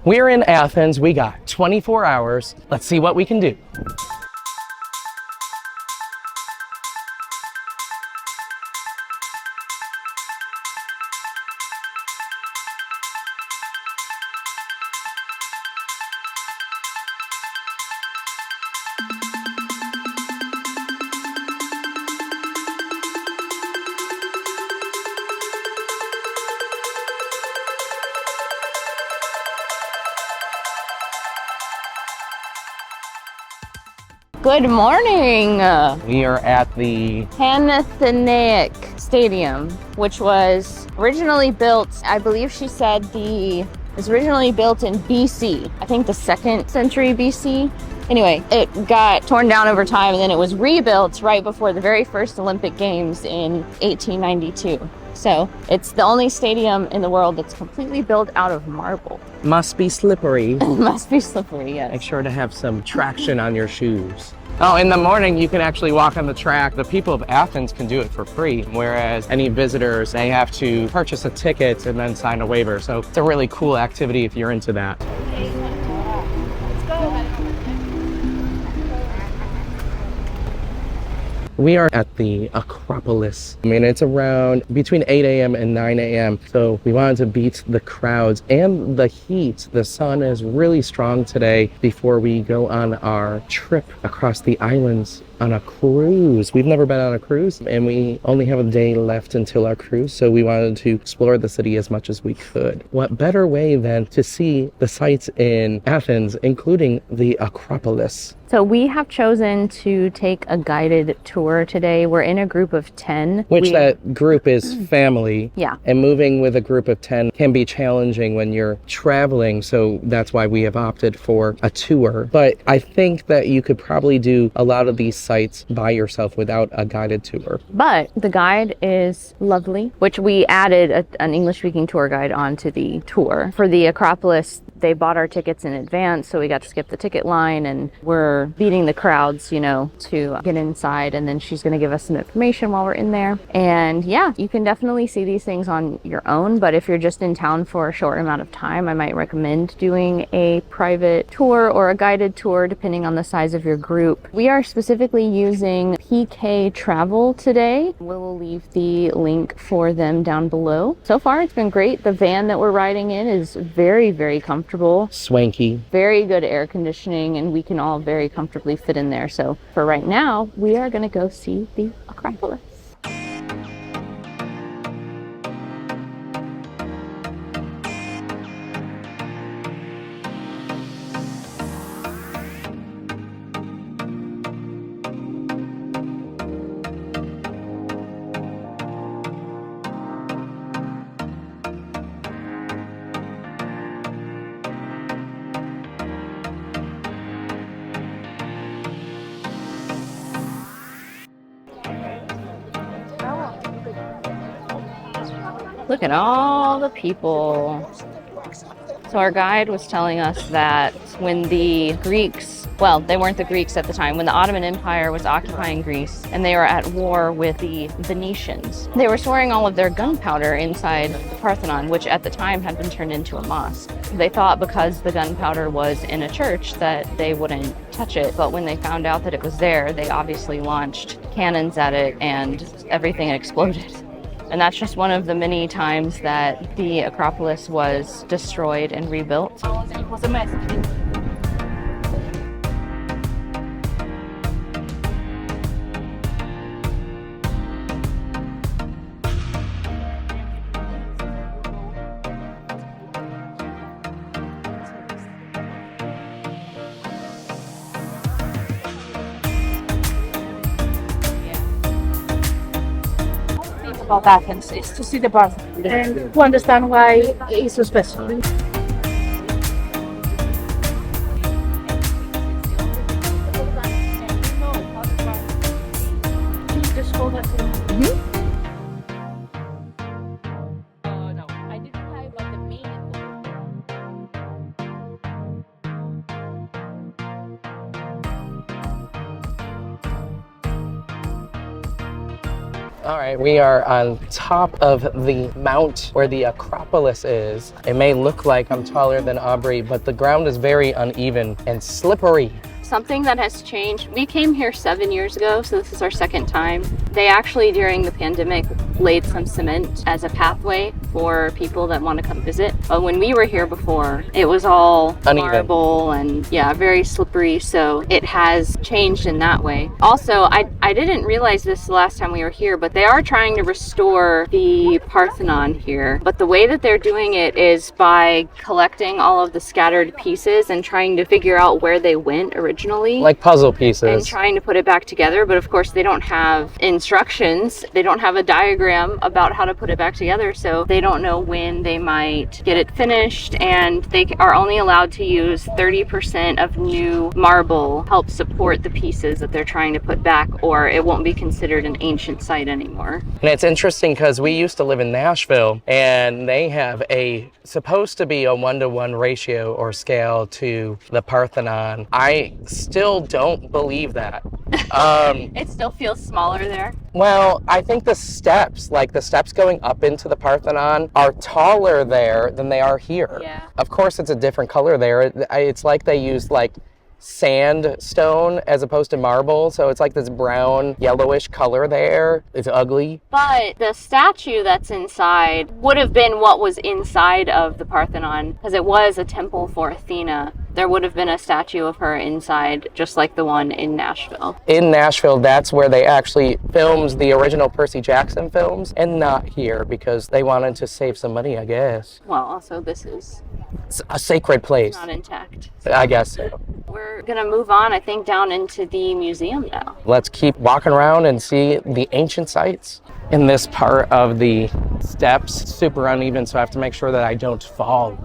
We're in Athens. We got 24 hours. Let's see what we can do. Good morning! We are at the Panathenaic Stadium, which was originally built, I believe she said it was originally built in BC. I think the 2nd century BC. Anyway, it got torn down over time and then it was rebuilt right before the very first Olympic Games in 1892. So it's the only stadium in the world that's completely built out of marble. Must be slippery. Must be slippery, yes. Make sure to have some traction on your shoes. Oh, in the morning you can actually walk on the track. The people of Athens can do it for free, whereas any visitors, they have to purchase a ticket and then sign a waiver. So it's a really cool activity if you're into that. We are at the Acropolis. I mean, it's around between 8 a.m. and 9 a.m. So we wanted to beat the crowds and the heat. The sun is really strong today before we go on our trip across the islands on a cruise. We've never been on a cruise and we only have a day left until our cruise. So we wanted to explore the city as much as we could. What better way than to see the sights in Athens, including the Acropolis? So we have chosen to take a guided tour today. We're in a group of 10. Which that group is family. Yeah. And moving with a group of 10 can be challenging when you're traveling. So that's why we have opted for a tour. But I think that you could probably do a lot of these sites by yourself without a guided tour. But the guide is lovely, which we added an English-speaking tour guide onto the tour. For the Acropolis, they bought our tickets in advance, so we got to skip the ticket line, and we're beating the crowds, you know, to get inside, and then she's going to give us some information while we're in there. And yeah, you can definitely see these things on your own, but if you're just in town for a short amount of time, I might recommend doing a private tour or a guided tour depending on the size of your group. We are specifically using PKTravel today. We will leave the link for them down below. So far it's been great. The van that we're riding in is very, very comfortable. Swanky. Very good air conditioning, and we can all very comfortably fit in there. So for right now, we are going to go see the Acropolis. Look at all the people. So our guide was telling us that when the Greeks, well, they weren't the Greeks at the time, when the Ottoman Empire was occupying Greece and they were at war with the Venetians, they were storing all of their gunpowder inside the Parthenon, which at the time had been turned into a mosque. They thought because the gunpowder was in a church that they wouldn't touch it, but when they found out that it was there, they obviously launched cannons at it and everything exploded. And that's just one of the many times that the Acropolis was destroyed and rebuilt. It was a mess. About Athens is to see the Parthenon and to understand why it's so special. All right, we are on top of the mount where the Acropolis is. It may look like I'm taller than Aubrey, but the ground is very uneven and slippery. Something that has changed, we came here 7 years ago, so this is our second time. They actually, during the pandemic, laid some cement as a pathway for people that want to come visit. But when we were here before, it was all uneven marble and very slippery, so it has changed in that way. Also, I didn't realize this the last time we were here, but they are trying to restore the Parthenon here. But the way that they're doing it is by collecting all of the scattered pieces and trying to figure out where they went originally. Like puzzle pieces. And trying to put it back together, but of course they don't have instructions. They don't have a diagram about how to put it back together, so they don't know when they might get it finished, and they are only allowed to use 30% of new marble to help support the pieces that they're trying to put back, or it won't be considered an ancient site anymore. And it's interesting because we used to live in Nashville, and they have supposed to be a 1-to-1 ratio or scale to the Parthenon. I still don't believe that. It still feels smaller there. Well, I think the steps going up into the Parthenon are taller there than they are here. Yeah. Of course, it's a different color there. It's like they used sandstone as opposed to marble, so it's like this brown yellowish color there. It's ugly. But the statue that's inside would have been what was inside of the Parthenon, because it was a temple for Athena. There would have been a statue of her inside, just like the one in Nashville. In Nashville, that's where they actually filmed the original Percy Jackson films, and not here because they wanted to save some money, I guess. Well, also this is It's a sacred place. not intact. I guess so. We're gonna move on, I think, down into the museum now. Let's keep walking around and see the ancient sites. In this part of the steps, super uneven, so I have to make sure that I don't fall.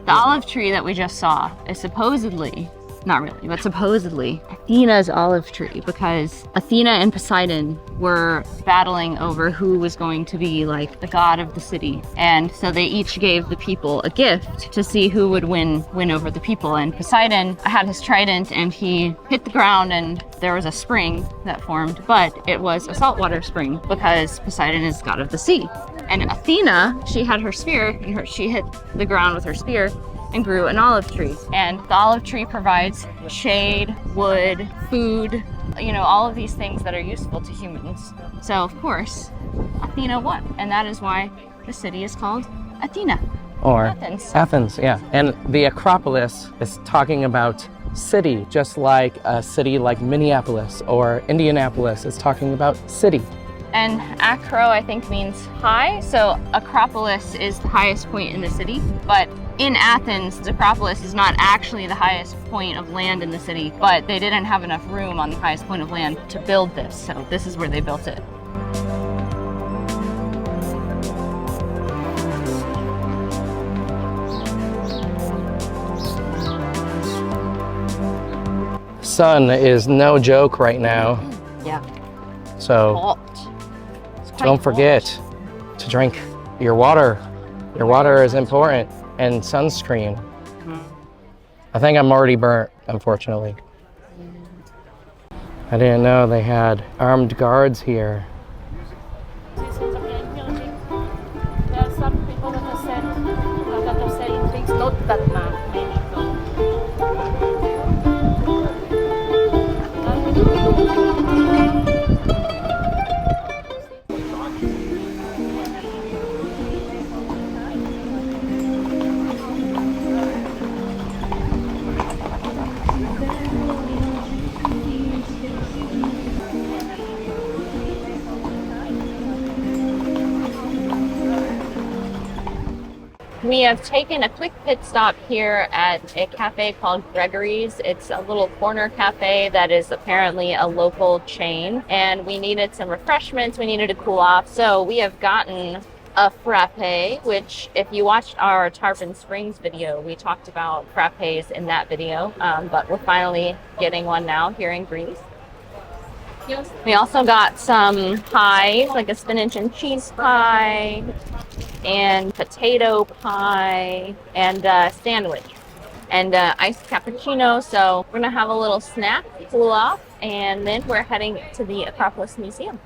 The olive tree that we just saw is supposedly, not really, but supposedly Athena's olive tree, because Athena and Poseidon were battling over who was going to be like the god of the city. And so they each gave the people a gift to see who would win over the people. And Poseidon had his trident and he hit the ground and there was a spring that formed, but it was a saltwater spring because Poseidon is god of the sea. And Athena, she had her spear and she hit the ground with her spear and grew an olive tree. And the olive tree provides shade, wood, food, all of these things that are useful to humans. So of course, Athena won. And that is why the city is called Athena. Or Athens. Athens, yeah. And the Acropolis is talking about city, just like a city like Minneapolis or Indianapolis is talking about city. And acro, I think, means high. So Acropolis is the highest point in the city. But in Athens, the Acropolis is not actually the highest point of land in the city, but they didn't have enough room on the highest point of land to build this. So this is where they built it. Sun is no joke right now. Yeah. So Hot. don't forget to drink your water. Your water is important, and sunscreen. I think I'm already burnt, unfortunately. I didn't know they had armed guards here. There are some people that are saying things not that many. We have taken a quick pit stop here at a cafe called Gregory's. It's a little corner cafe that is apparently a local chain, and we needed some refreshments. We needed to cool off, so we have gotten a frappe, which if you watched our Tarpon Springs video, we talked about frappes in that video, but we're finally getting one now here in Greece. We also got some pie, like a spinach and cheese pie, and potato pie, and sandwich, and iced cappuccino. So we're gonna have a little snack, cool off, and then we're heading to the Acropolis Museum.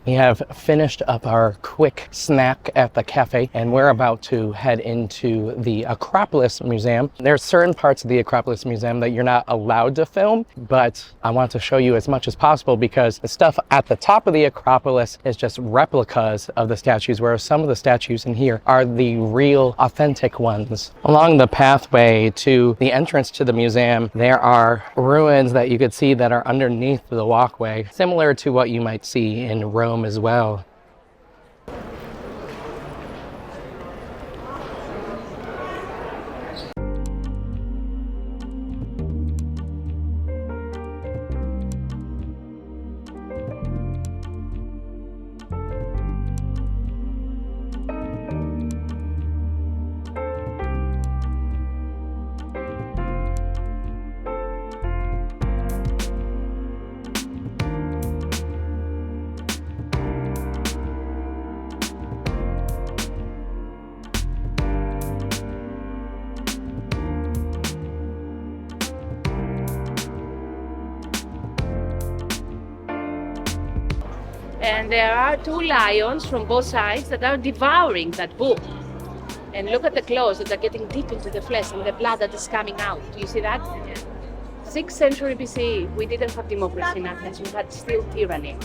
We have finished up our quick snack at the cafe, and we're about to head into the Acropolis Museum. There's certain parts of the Acropolis Museum that you're not allowed to film, but I want to show you as much as possible because the stuff at the top of the Acropolis is just replicas of the statues, whereas some of the statues in here are the real, authentic ones. Along the pathway to the entrance to the museum, there are ruins that you could see that are underneath the walkway, similar to what you might see in Rome as well. And there are two lions from both sides that are devouring that book. And look at the claws that are getting deep into the flesh and the blood that is coming out. Do you see that? 6th century BCE, we didn't have democracy in Athens, we had still tyranny.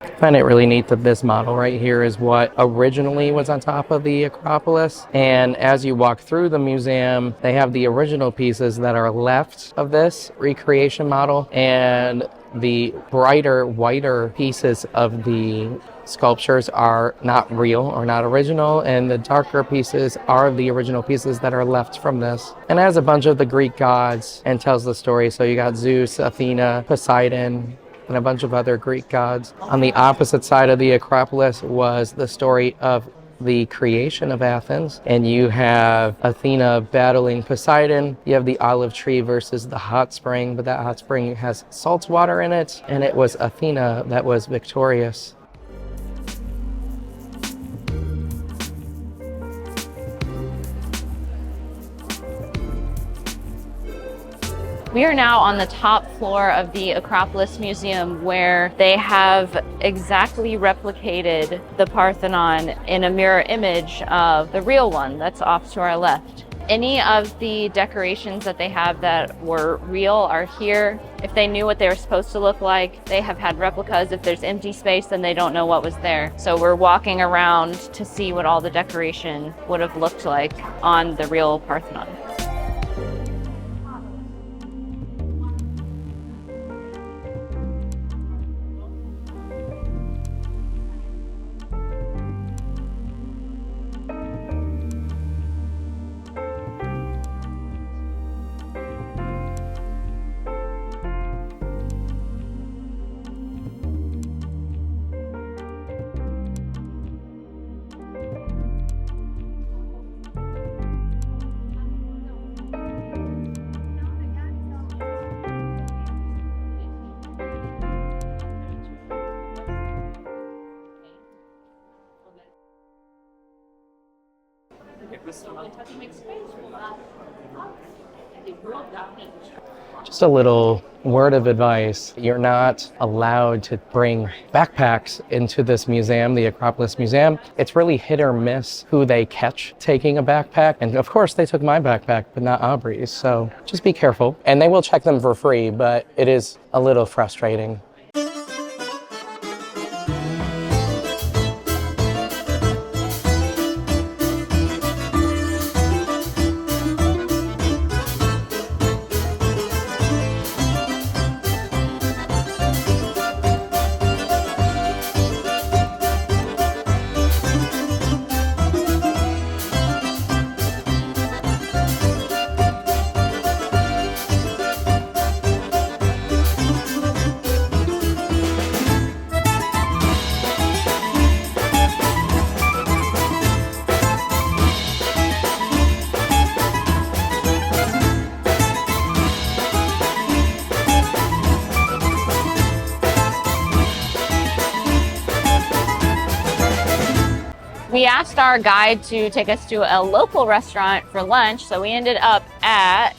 I find it really neat that this model right here is what originally was on top of the Acropolis. And as you walk through the museum, they have the original pieces that are left of this recreation model, and the brighter, whiter pieces of the sculptures are not real or not original, and the darker pieces are the original pieces that are left from this. And it has a bunch of the Greek gods and tells the story. So you got Zeus, Athena, Poseidon, and a bunch of other Greek gods. On the opposite side of the Acropolis was the story of the creation of Athens, and you have Athena battling Poseidon. You have the olive tree versus the hot spring, but that hot spring has salt water in it, and it was Athena that was victorious. We are now on the top floor of the Acropolis Museum, where they have exactly replicated the Parthenon in a mirror image of the real one that's off to our left. Any of the decorations that they have that were real are here. If they knew what they were supposed to look like, they have had replicas. If there's empty space, then they don't know what was there. So we're walking around to see what all the decoration would have looked like on the real Parthenon. Just a little word of advice. You're not allowed to bring backpacks into this museum, the Acropolis Museum. It's really hit or miss who they catch taking a backpack. And of course, they took my backpack, but not Aubrey's. So just be careful. And they will check them for free, but it is a little frustrating. We asked our guide to take us to a local restaurant for lunch, so we ended up at,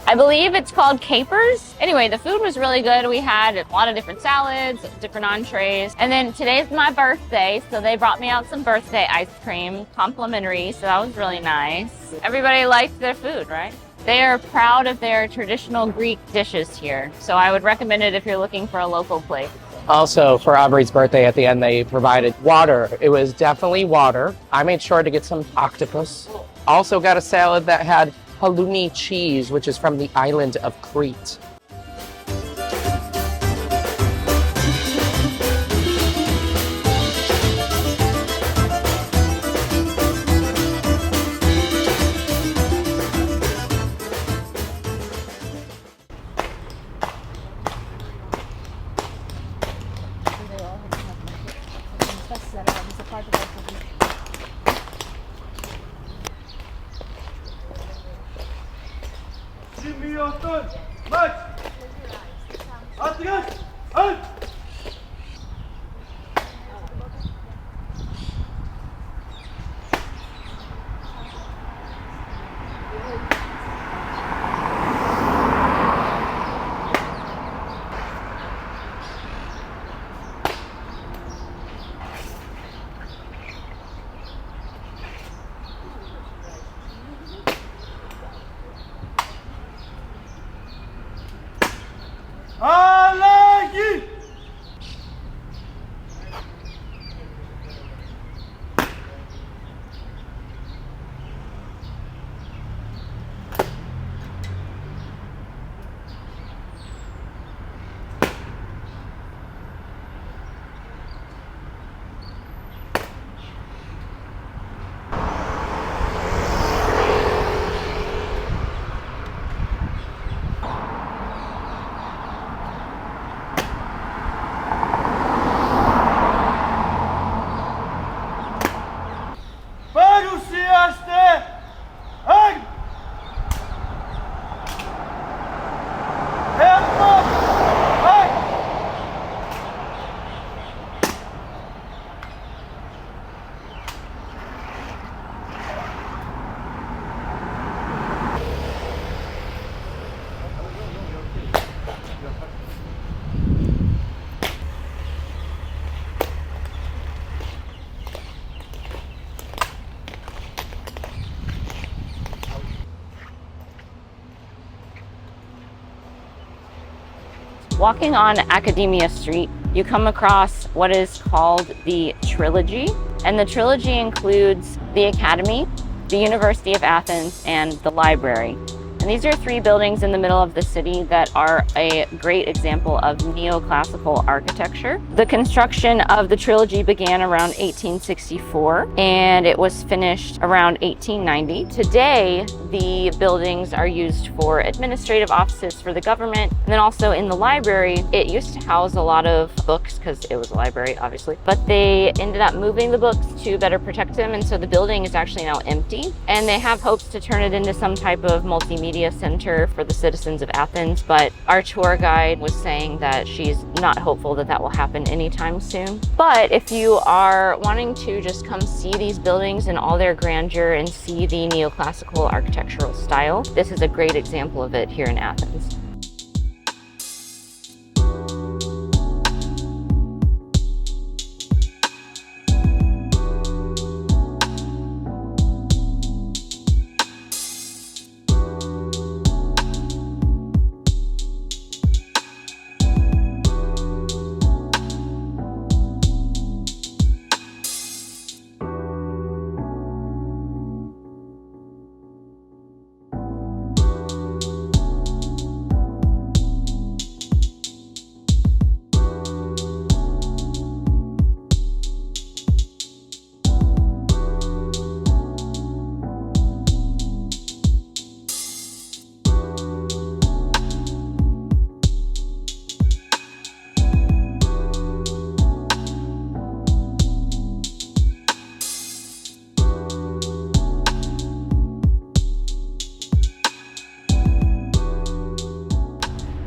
I believe it's called Capers. Anyway, the food was really good. We had a lot of different salads, different entrees. And then today's my birthday, so they brought me out some birthday ice cream, complimentary, so that was really nice. Everybody liked their food, right? They are proud of their traditional Greek dishes here, so I would recommend it if you're looking for a local place. Also, for Aubrey's birthday at the end, they provided water. It was definitely water. I made sure to get some octopus. Also got a salad that had halloumi cheese, which is from the island of Crete. Walking on Academia Street, you come across what is called the Trilogy. And the Trilogy includes the Academy, the University of Athens, and the library. And these are three buildings in the middle of the city that are a great example of neoclassical architecture. The construction of the Trilogy began around 1864 and it was finished around 1890. Today, the buildings are used for administrative offices for the government. And then also in the library, it used to house a lot of books because it was a library, obviously, but they ended up moving the books to better protect them. And so the building is actually now empty and they have hopes to turn it into some type of multimedia media center for the citizens of Athens, but our tour guide was saying that she's not hopeful that that will happen anytime soon. But if you are wanting to just come see these buildings in all their grandeur and see the neoclassical architectural style, this is a great example of it here in Athens.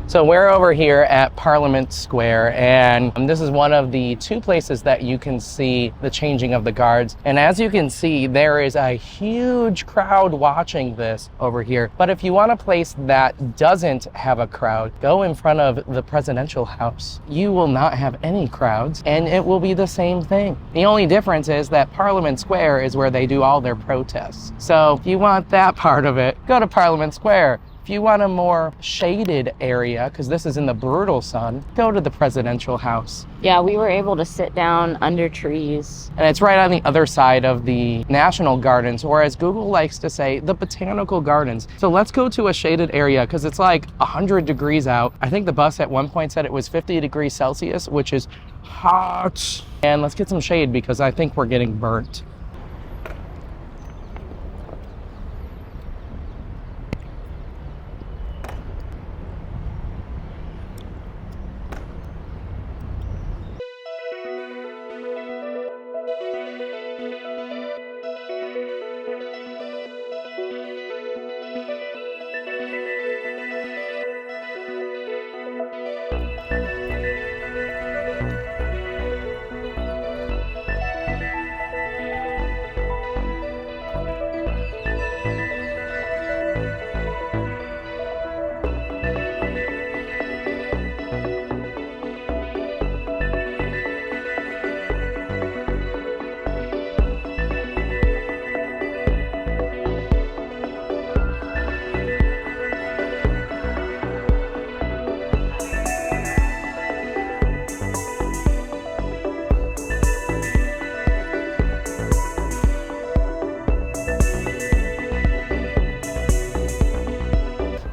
So we're over here at Parliament Square, and this is one of the two places that you can see the changing of the guards. And as you can see, there is a huge crowd watching this over here. But if you want a place that doesn't have a crowd, go in front of the presidential house. You will not have any crowds, and it will be the same thing. The only difference is that Parliament Square is where they do all their protests. So if you want that part of it, go to Parliament Square. If you want a more shaded area, because this is in the brutal sun, go to the presidential house. Yeah, we were able to sit down under trees. And it's right on the other side of the National Gardens, or as Google likes to say, the Botanical Gardens. So let's go to a shaded area, because it's like 100 degrees out. I think the bus at one point said it was 50 degrees Celsius, which is hot. And let's get some shade, because I think we're getting burnt.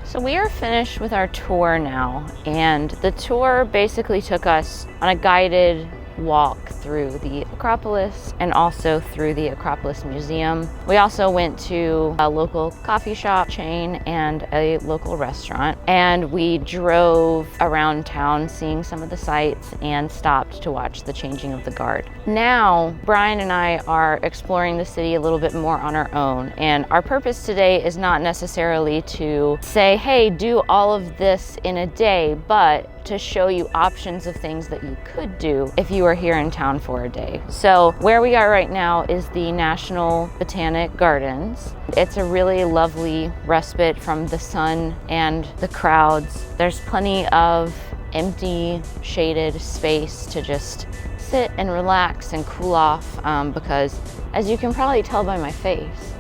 So we are finished with our tour now, and the tour basically took us on a guided walk through the Acropolis and also through the Acropolis Museum. We also went to a local coffee shop chain and a local restaurant, and we drove around town seeing some of the sights and stopped to watch the changing of the guard. Now, Brian and I are exploring the city a little bit more on our own, and our purpose today is not necessarily to say, hey, do all of this in a day, but to show you options of things that you could do if you were here in town for a day. So where we are right now is the National Botanic Gardens. It's a really lovely respite from the sun and the crowds. There's plenty of empty, shaded space to just sit and relax and cool off because, as you can probably tell by my face,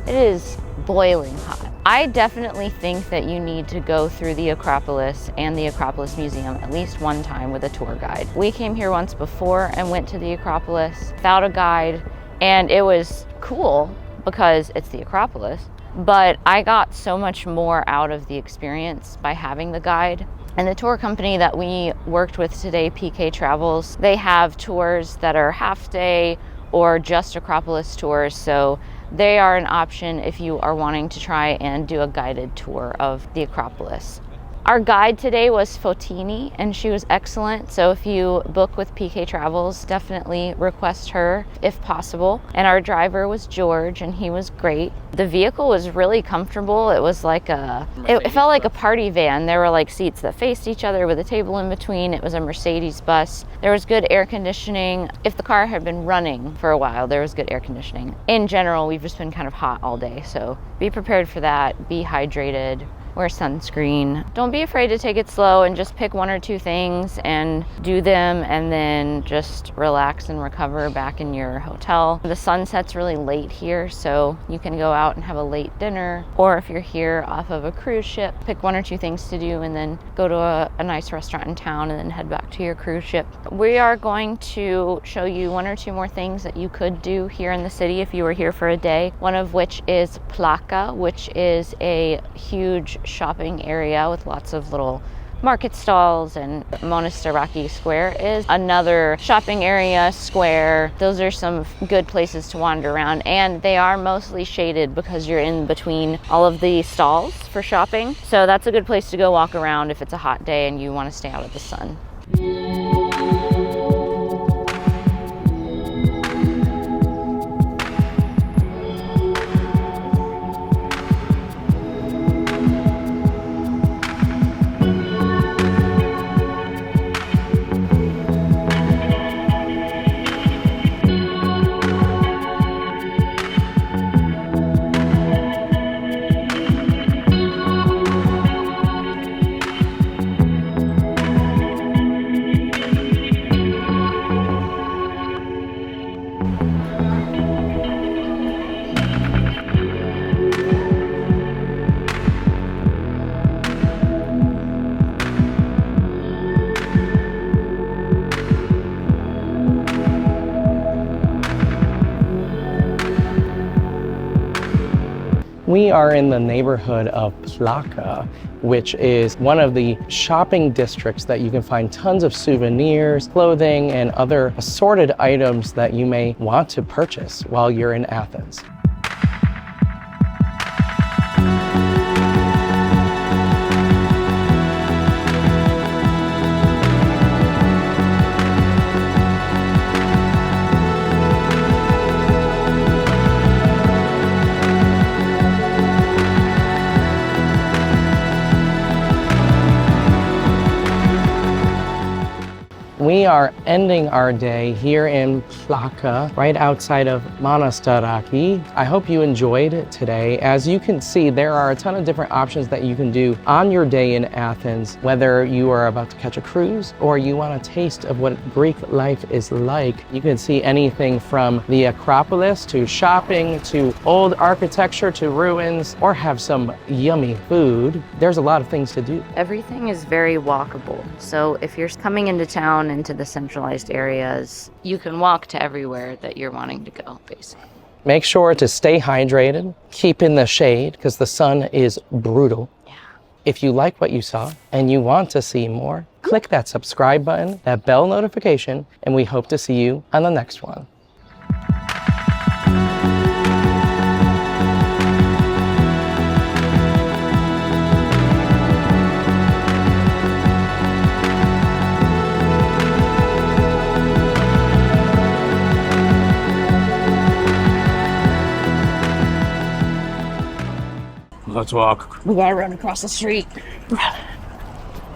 it is boiling hot. I definitely think that you need to go through the Acropolis and the Acropolis Museum at least one time with a tour guide. We came here once before and went to the Acropolis without a guide, and it was cool because it's the Acropolis, but I got so much more out of the experience by having the guide. And the tour company that we worked with today, PKTravels, they have tours that are half day or just Acropolis tours, so they are an option if you are wanting to try and do a guided tour of the Acropolis. Our guide today was Fotini, and she was excellent. So if you book with PK Travels, definitely request her if possible. And our driver was George, and he was great. The vehicle was really comfortable. It was like it felt like a party van. There were like seats that faced each other with a table in between. It was a Mercedes bus. There was good air conditioning. If the car had been running for a while, there was good air conditioning. In general, we've just been kind of hot all day. So be prepared for that. Be hydrated. Wear sunscreen. Don't be afraid to take it slow and just pick one or two things and do them, and then just relax and recover back in your hotel. The sun sets really late here, so you can go out and have a late dinner, or if you're here off of a cruise ship, pick one or two things to do and then go to a nice restaurant in town and then head back to your cruise ship. We are going to show you one or two more things that you could do here in the city if you were here for a day, one of which is Plaka, which is a huge shopping area with lots of little market stalls, and Monastiraki Square is another shopping area, square. Those are some good places to wander around, and they are mostly shaded because you're in between all of the stalls for shopping. So that's a good place to go walk around if it's a hot day and you want to stay out of the sun. We are in the neighborhood of Plaka, which is one of the shopping districts that you can find tons of souvenirs, clothing, and other assorted items that you may want to purchase while you're in Athens. We are ending our day here in Plaka, right outside of Monastiraki. I hope you enjoyed today. As you can see, there are a ton of different options that you can do on your day in Athens, whether you are about to catch a cruise or you want a taste of what Greek life is like. You can see anything from the Acropolis to shopping to old architecture to ruins, or have some yummy food. There's a lot of things to do. Everything is very walkable. So if you're coming into town, into the centralized areas, you can walk to everywhere that you're wanting to go, basically. Make sure to stay hydrated, keep in the shade because the sun is brutal. Yeah. If you like what you saw and you want to see more, click that subscribe button, that bell notification, and we hope to see you on the next one. Let's walk. We gotta run across the street.